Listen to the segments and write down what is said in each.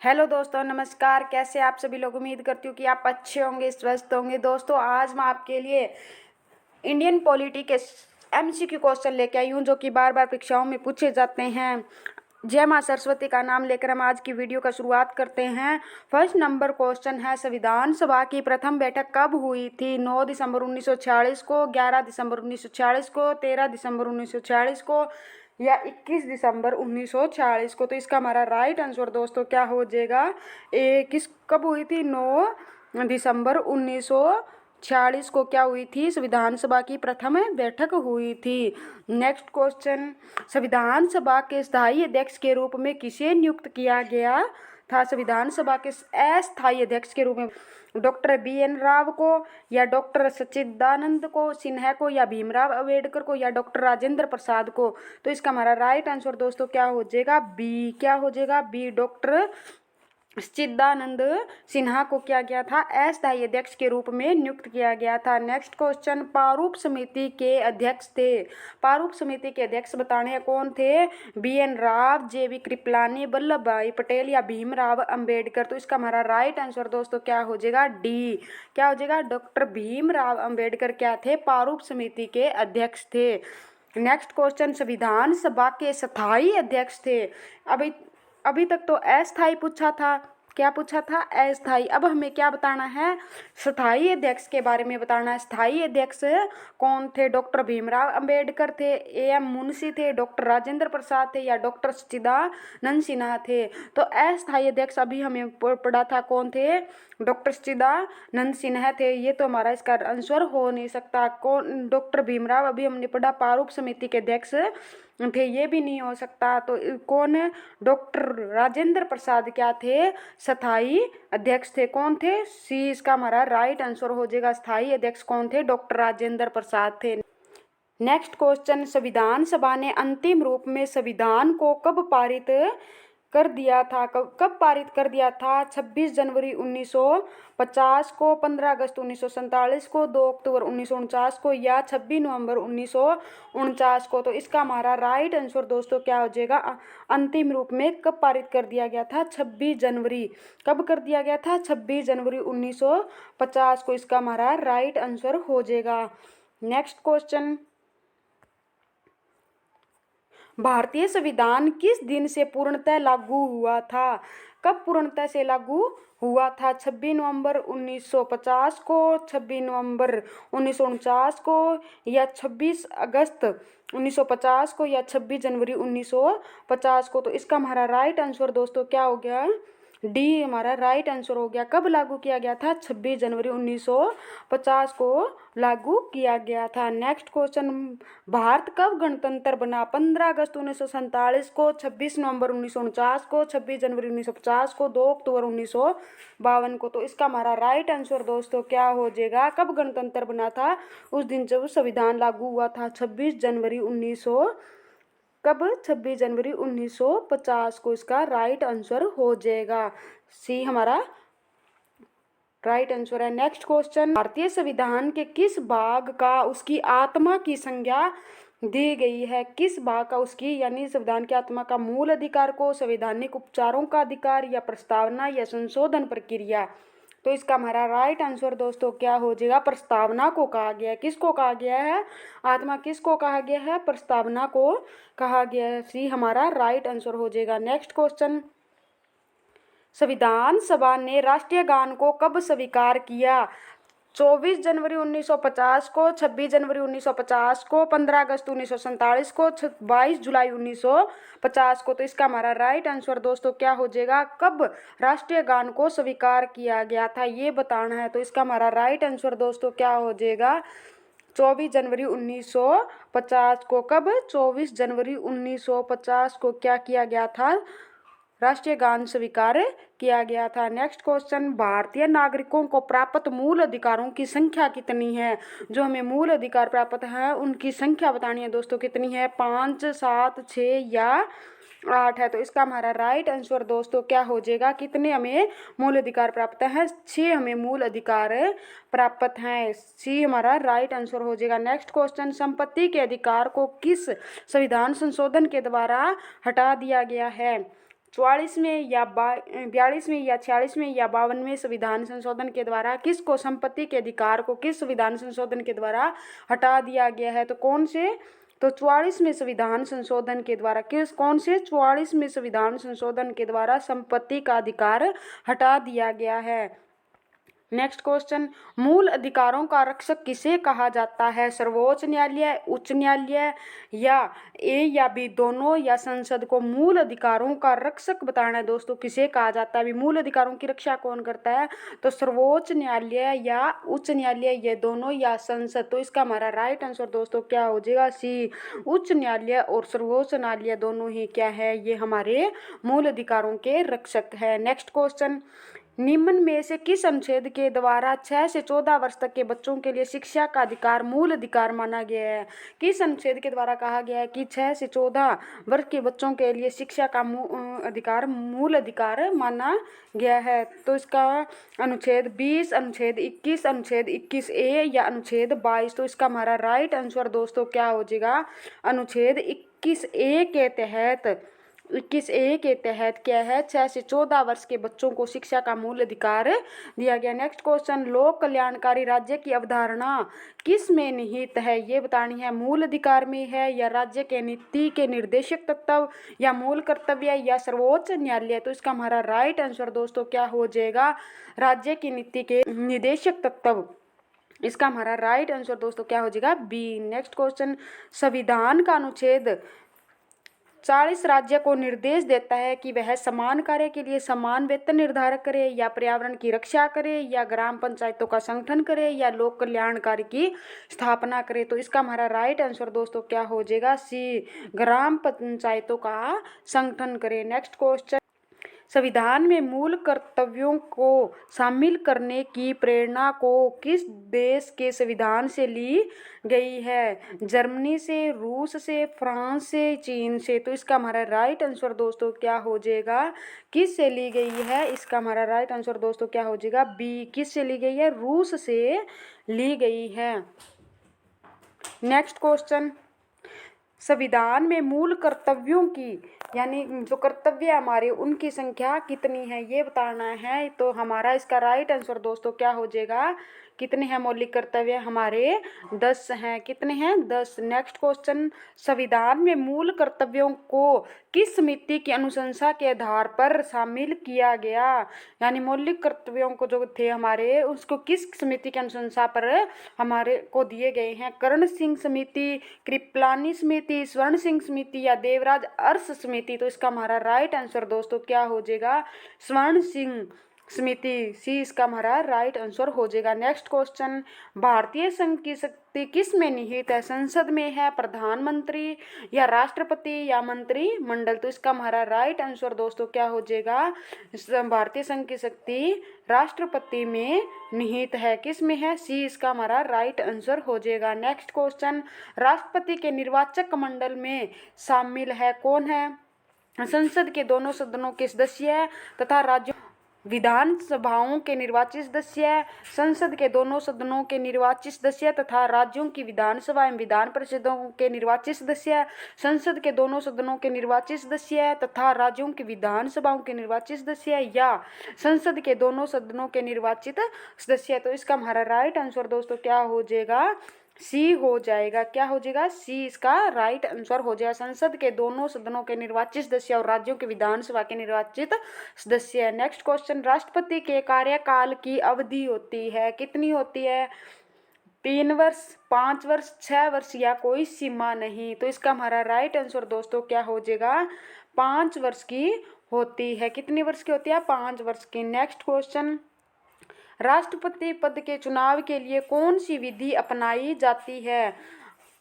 Hello दोस्तों, नमस्कार। कैसे आप सभी लोग? उम्मीद करती हूँ कि आप अच्छे होंगे, स्वस्थ होंगे। दोस्तों, आज मैं आपके लिए इंडियन पॉलिटी के एमसीक्यू क्वेश्चन लेके आई हूँ, जो कि बार बार परीक्षाओं में पूछे जाते हैं। जय माँ सरस्वती का नाम लेकर हम आज की वीडियो का शुरुआत करते हैं। फर्स्ट नंबर क्वेश्चन है, संविधान सभा की प्रथम बैठक कब हुई थी? 9 दिसंबर 1946 को, 11 दिसंबर 1946 को, 13 दिसंबर 1946 को या 21 दिसंबर 1946 को। तो इसका हमारा राइट आंसर दोस्तों क्या हो जाएगा? किस कब हुई थी? 9 दिसंबर 1946 को क्या हुई थी? संविधान सभा की प्रथम बैठक हुई थी। नेक्स्ट क्वेश्चन, संविधान सभा के स्थायी अध्यक्ष के रूप में किसे नियुक्त किया गया था? संविधान सभा के अस्थायी अध्यक्ष के रूप में डॉक्टर BN राव को, या डॉक्टर सच्चिदानंद को सिन्हा को, या भीमराव अंबेडकर को, या डॉक्टर राजेंद्र प्रसाद को। तो इसका हमारा राइट आंसर दोस्तों क्या हो जाएगा? बी। क्या हो जाएगा? बी। डॉक्टर सच्चिदानंद सिन्हा को किया गया था, अस्थायी अध्यक्ष के रूप में नियुक्त किया गया था। नेक्स्ट क्वेश्चन, प्रारूप समिति के अध्यक्ष थे। प्रारूप समिति के अध्यक्ष बताने कौन थे? BN राव, JV कृपलानी, वल्लभ भाई पटेल या भीमराव अंबेडकर। तो इसका हमारा राइट आंसर दोस्तों क्या हो जाएगा? डी। क्या हो जाएगा? डॉक्टर भीमराव अंबेडकर क्या थे? प्रारूप समिति के अध्यक्ष थे। नेक्स्ट क्वेश्चन, संविधान सभा के स्थायी अध्यक्ष थे। अभी तक तो अस्थायी पूछा था। क्या पूछा था? अस्थायी। अब हमें क्या बताना है? स्थायी अध्यक्ष के बारे में बताना है। स्थायी अध्यक्ष कौन थे? डॉक्टर भीमराव अंबेडकर थे, AM मुंशी थे, डॉक्टर राजेंद्र प्रसाद थे, या डॉक्टर सच्चिदानंद सिन्हा थे। तो अस्थायी अध्यक्ष अभी हमें पढ़ा था कौन थे? डॉक्टर सच्चिदानंद सिन्हा थे। ये तो हमारा इसका आंसर हो नहीं सकता। कौन? डॉक्टर भीमराव अभी हमने पढ़ा प्रारूप समिति के अध्यक्ष थे, ये भी नहीं हो सकता। तो कौन? डॉक्टर राजेंद्र प्रसाद क्या थे? स्थायी अध्यक्ष थे। कौन थे? सी इसका हमारा राइट आंसर हो जाएगा। स्थायी अध्यक्ष कौन थे? डॉक्टर राजेंद्र प्रसाद थे। नेक्स्ट क्वेश्चन, संविधान सभा ने अंतिम रूप में संविधान को कब पारित कर दिया था? कब पारित कर दिया था? 26 जनवरी 1950 को, 15 अगस्त 1947 को, 2 अक्टूबर 1949 को, या 26 नवंबर 1949 को। तो इसका हमारा राइट आंसर दोस्तों क्या हो जाएगा? अंतिम रूप में कब पारित कर दिया गया था? 26 जनवरी। कब कर दिया गया था? 26 जनवरी 1950 को। इसका हमारा राइट आंसर हो जाएगा। नेक्स्ट क्वेश्चन, भारतीय संविधान किस दिन से पूर्णतः लागू हुआ था? कब पूर्णतः से लागू हुआ था? 26 नवंबर 1950 को, 26 नवंबर 1949 को, या 26 अगस्त 1950 को, या 26 जनवरी 1950 को। तो इसका हमारा राइट आंसर दोस्तों क्या हो गया? डी हमारा राइट आंसर हो गया। कब लागू किया गया था? 26 जनवरी 1950 को लागू किया गया था। नेक्स्ट क्वेश्चन, भारत कब गणतंत्र बना? 15 अगस्त 1947 को, 26 नवंबर 1949 को, 26 जनवरी 1950 को, 2 अक्टूबर 1952 को। तो इसका हमारा राइट आंसर दोस्तों क्या हो जाएगा? कब गणतंत्र बना था? उस दिन जब संविधान लागू हुआ था, 26 जनवरी 1950 को। इसका राइट आंसर हो जाएगा। सी हमारा राइट आंसर है। नेक्स्ट क्वेश्चन, भारतीय संविधान के किस भाग का उसकी आत्मा की संज्ञा दी गई है? किस भाग का उसकी यानी संविधान की आत्मा का? मूल अधिकार को, संवैधानिक उपचारों का अधिकार, या प्रस्तावना या संशोधन प्रक्रिया? तो इसका हमारा राइट आंसर दोस्तों क्या हो जाएगा? प्रस्तावना को कहा गया है। किसको कहा गया है? आत्मा किसको कहा गया है? प्रस्तावना को कहा गया है। सी हमारा राइट आंसर हो जाएगा। नेक्स्ट क्वेश्चन, संविधान सभा ने राष्ट्रीय गान को कब स्वीकार किया? 24 जनवरी 1950 को, 26 जनवरी 1950 को, 15 अगस्त 1947 को, 22 जुलाई 1950 को। तो इसका हमारा राइट आंसर दोस्तों क्या हो जाएगा? कब राष्ट्रीय गान को स्वीकार किया गया था, ये बताना है। तो इसका हमारा राइट आंसर दोस्तों क्या हो जाएगा? 24 जनवरी 1950 को। कब? 24 जनवरी 1950 को क्या किया गया था? राष्ट्रीय गान स्वीकार किया गया था। नेक्स्ट क्वेश्चन, भारतीय नागरिकों को प्राप्त मूल अधिकारों की संख्या कितनी है? जो हमें मूल अधिकार प्राप्त है उनकी संख्या बतानी है दोस्तों, कितनी है? 5, 7, 6 या 8 है। तो इसका हमारा राइट आंसर दोस्तों क्या हो जाएगा? कितने हमें मूल अधिकार प्राप्त हैं? 6 हमें मूल अधिकार प्राप्त हैं। सी हमारा राइट आंसर हो जाएगा। नेक्स्ट क्वेश्चन, संपत्ति के अधिकार को किस संविधान संशोधन के द्वारा हटा दिया गया है? 44वें या 42वें या 46वें या 52वें संविधान संशोधन के द्वारा किसको संपत्ति के अधिकार को किस संविधान संशोधन के द्वारा हटा दिया गया है? तो कौन से? तो 44वें संविधान संशोधन के द्वारा कौन से 44वें संविधान संशोधन के द्वारा संपत्ति का अधिकार हटा दिया गया है। नेक्स्ट क्वेश्चन, मूल अधिकारों का रक्षक किसे कहा जाता है? सर्वोच्च न्यायालय, उच्च न्यायालय या ए या बी दोनों या संसद को मूल अधिकारों का रक्षक बताना है दोस्तों, किसे कहा जाता है? अभी मूल अधिकारों की रक्षा कौन करता है? तो सर्वोच्च न्यायालय या उच्च न्यायालय, ये दोनों या संसद। तो इसका हमारा राइट आंसर दोस्तों क्या हो जाएगा? सी। उच्च न्यायालय और सर्वोच्च न्यायालय दोनों ही क्या है? ये हमारे मूल अधिकारों के रक्षक है। नेक्स्ट क्वेश्चन, निम्न में से किस अनुच्छेद के द्वारा 6 से 14 वर्ष तक के बच्चों के लिए शिक्षा का अधिकार मूल अधिकार माना गया है? किस अनुच्छेद के द्वारा कहा गया है कि 6 से 14 वर्ष के बच्चों के लिए शिक्षा का अधिकार मूल अधिकार माना गया है? तो इसका अनुच्छेद 20, अनुच्छेद 21, अनुच्छेद 21A या अनुच्छेद 22। तो इसका हमारा राइट आंसर दोस्तों क्या हो जाएगा? अनुच्छेद 21A के तहत 21A के तहत क्या है? 6 से 14 वर्ष के बच्चों को शिक्षा का मूल अधिकार दिया गया। नेक्स्ट क्वेश्चन, लोक कल्याणकारी राज्य की अवधारणा किस में निहित है? ये बतानी है। मूल अधिकार में है या राज्य के नीति के निर्देशक तत्व या मूल कर्तव्य या सर्वोच्च न्यायालय? तो इसका हमारा राइट आंसर दोस्तों क्या हो जाएगा? राज्य की नीति के निर्देशक तत्व। इसका हमारा राइट आंसर दोस्तों क्या हो जाएगा? बी। नेक्स्ट क्वेश्चन, संविधान का अनुच्छेद 40 राज्य को निर्देश देता है कि वह समान कार्य के लिए समान वेतन निर्धारित करे या पर्यावरण की रक्षा करे या ग्राम पंचायतों का संगठन करे या लोक कल्याणकारी की स्थापना करे। तो इसका हमारा राइट आंसर दोस्तों क्या हो जाएगा? सी। ग्राम पंचायतों का संगठन करे। नेक्स्ट क्वेश्चन, संविधान में मूल कर्तव्यों को शामिल करने की प्रेरणा को किस देश के संविधान से ली गई है? जर्मनी से, रूस से, फ्रांस से, चीन से? तो इसका हमारा राइट आंसर दोस्तों क्या हो जाएगा? किस से ली गई है? इसका हमारा राइट आंसर दोस्तों क्या हो जाएगा? बी। किस से ली गई है? रूस से ली गई है। नेक्स्ट क्वेश्चन, संविधान में मूल कर्तव्यों की यानी जो कर्तव्य हमारे उनकी संख्या कितनी है ये बताना है। तो हमारा इसका राइट आंसर दोस्तों क्या हो जाएगा? कितने हैं मौलिक कर्तव्य? हमारे 10 हैं। कितने हैं? 10। नेक्स्ट क्वेश्चन, संविधान में मूल कर्तव्यों को किस समिति की अनुशंसा के आधार पर शामिल किया गया? यानी मौलिक कर्तव्यों को जो थे हमारे उसको किस समिति की अनुशंसा पर हमारे को दिए गए हैं? कर्ण सिंह समिति, कृपलानी समिति, स्वर्ण सिंह समिति या देवराज अरस समिति? तो इसका हमारा राइट आंसर दोस्तों क्या हो जाएगा? स्वर्ण सिंह समिति। सी इसका हमारा राइट आंसर हो जाएगा। नेक्स्ट क्वेश्चन, भारतीय संघ की शक्ति किस में निहित है? संसद में है, प्रधानमंत्री या राष्ट्रपति या मंत्रिमंडल? तो इसका हमारा राइट आंसर दोस्तों क्या हो जाएगा? भारतीय संघ की शक्ति राष्ट्रपति में निहित है। किस में है? सी इसका हमारा राइट आंसर हो जाएगा। नेक्स्ट क्वेश्चन, राष्ट्रपति के निर्वाचक मंडल में शामिल है कौन है? संसद के दोनों सदनों के सदस्य तथा राज्यों विधानसभाओं के निर्वाचित सदस्य, संसद के दोनों सदनों के निर्वाचित सदस्य तथा राज्यों की विधानसभा एवं विधान परिषदों के निर्वाचित सदस्य, संसद के दोनों सदनों के निर्वाचित सदस्य तथा राज्यों की विधानसभाओं के निर्वाचित सदस्य या संसद के दोनों सदनों के निर्वाचित सदस्य? तो इसका हमारा राइट आंसर दोस्तों क्या हो जाएगा? सी हो जाएगा। क्या हो जाएगा? सी इसका राइट आंसर हो जाएगा। संसद के दोनों सदनों के निर्वाचित सदस्य और राज्यों के विधानसभा के निर्वाचित सदस्य। नेक्स्ट क्वेश्चन, राष्ट्रपति के कार्यकाल की अवधि होती है कितनी होती है? 3 वर्ष, 5 वर्ष, 6 वर्ष या कोई सीमा नहीं? तो इसका हमारा राइट आंसर दोस्तों क्या हो जाएगा? 5 वर्ष की होती है। कितनी वर्ष की होती है? 5 वर्ष की। नेक्स्ट क्वेश्चन, राष्ट्रपति पद के चुनाव के लिए कौन सी विधि अपनाई जाती है?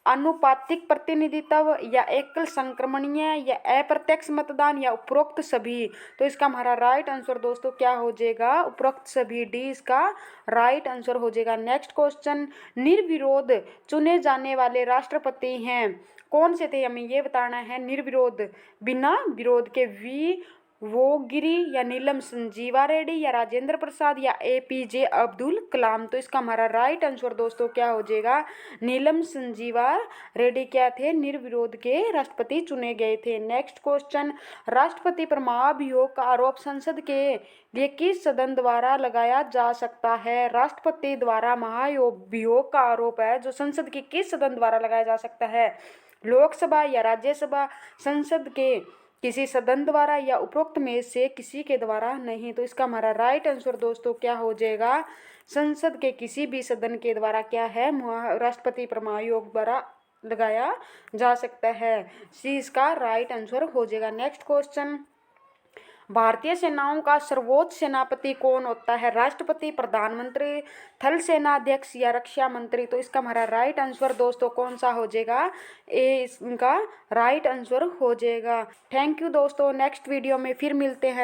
अनुपातिक प्रतिनिधित्व या एकल संक्रमणीय या अप्रत्यक्ष मतदान या उपरोक्त सभी? तो इसका हमारा राइट आंसर दोस्तों क्या हो जाएगा? उपरोक्त सभी। डी इसका राइट आंसर हो जाएगा। नेक्स्ट क्वेश्चन, निर्विरोध चुने जाने वाले राष्ट्रपति हैं कौन से थे? हमें ये बताना है। निर्विरोध, बिना विरोध के। वी वो गिरी या नीलम संजीवा रेड्डी या राजेंद्र प्रसाद या एपीजे अब्दुल कलाम। तो इसका हमारा राइट आंसर दोस्तों क्या हो जाएगा, नीलम संजीवा रेड्डी क्या थे, निर्विरोध के राष्ट्रपति चुने गए थे। नेक्स्ट क्वेश्चन, राष्ट्रपति पर महाभियोग का आरोप संसद के लिए किस सदन द्वारा लगाया जा सकता है। राष्ट्रपति द्वारा महाभियोग का आरोप है जो संसद के किस सदन द्वारा लगाया जा सकता है, लोकसभा या राज्यसभा, संसद के किसी सदन द्वारा या उपरोक्त में से किसी के द्वारा नहीं। तो इसका हमारा राइट आंसर दोस्तों क्या हो जाएगा, संसद के किसी भी सदन के द्वारा क्या है, राष्ट्रपति पर महाभियोग द्वारा लगाया जा सकता है। सी इसका राइट आंसर हो जाएगा। नेक्स्ट क्वेश्चन, भारतीय सेनाओं का सर्वोच्च सेनापति कौन होता है, राष्ट्रपति, प्रधानमंत्री, थल सेना अध्यक्ष या रक्षा मंत्री। तो इसका हमारा राइट आंसर दोस्तों कौन सा हो जाएगा, ए इसका राइट आंसर हो जाएगा। थैंक यू दोस्तों, नेक्स्ट वीडियो में फिर मिलते हैं।